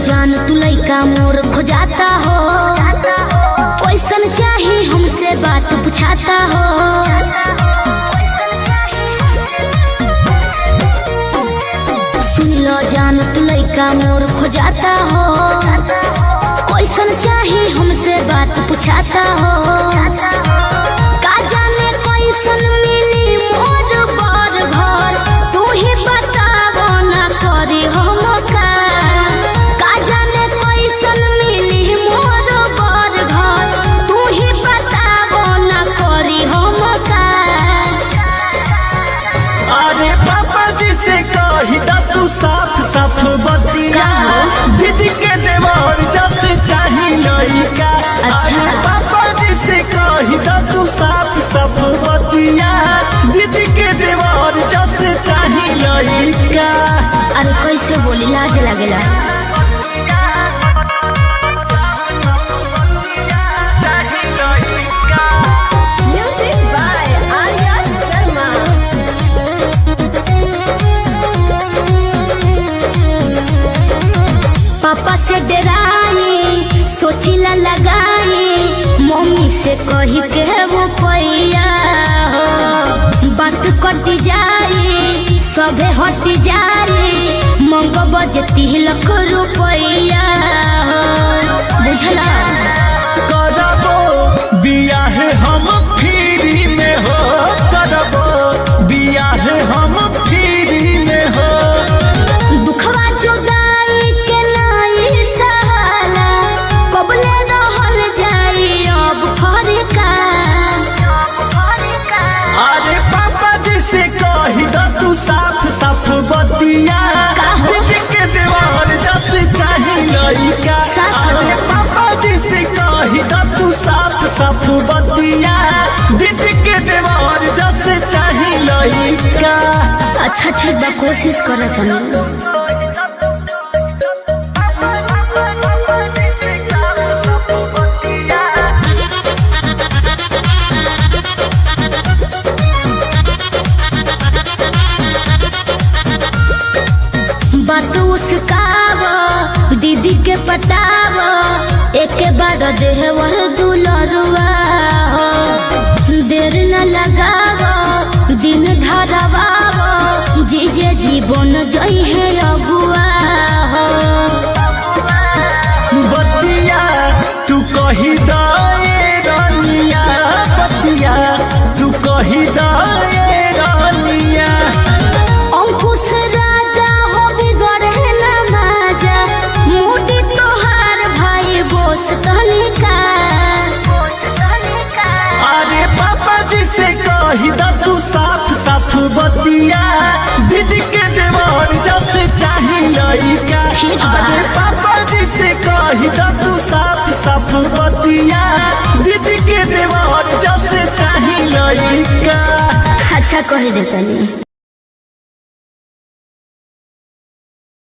जान तू लइका मोर खोजाता हो, कैसन चाही हमसे बात पूछाता हो। सुन लो जान तू लइका मोर खोजाता हो, कैसन चाही हमसे बात पूछाता हो। का जाने कैसन मिली मोर बर घर, तू ही बतावो ना करी हम का। तू साफ साफ बतिया दीदी के देवर जस चाही लइका। अच्छा पापा जी से कही तू साफ साफ बतिया दीदी के देवर जस चाही लइका। अरे कैसे बोली, लाज लगेला। पापा से डराई सोचिला लगाई, मम्मी से कही के वो पैया हो। बात कट जाई सबे हट जाई, मंग बजती लख रुपया हो। बुझला करबो बियाह हम फ्री में हो, करबो बियाह हम फ्री में हो। दुखवा जुदाई के नाई सहाला, कबले रहल जाई अब फरका। अरे पापा जी से कही तू साफ साफ बतिया दीदी के देवर जस चाही लइका। अरे पापा जी से कही तू साफ साफ बतिया दीदी के देवर जस चाही लइका। अच्छा ठीक बा, कोशिश करत हनी। बात उसकाव दीदी के पटाव, एक बार देहवर दुलरुआ हो। देर न लगाव दिन धरवाव, जीजे जीवन जई है अगुआ हो। बतिया तू कही दाए रानिया, बतिया तू कही दाए रानिया। अंकुश राजा हो बिगड़े न माजा, मोटी तोहार भाई बोस तनिका। अरे पापा जी से कही तू साफ साफ बतिया दीदी के देवर जस चाही लइका। अरे पापा जी से कही तू साफ साफ बतिया दीदी के देवर जस चाही लइका। अच्छा कह देतनी।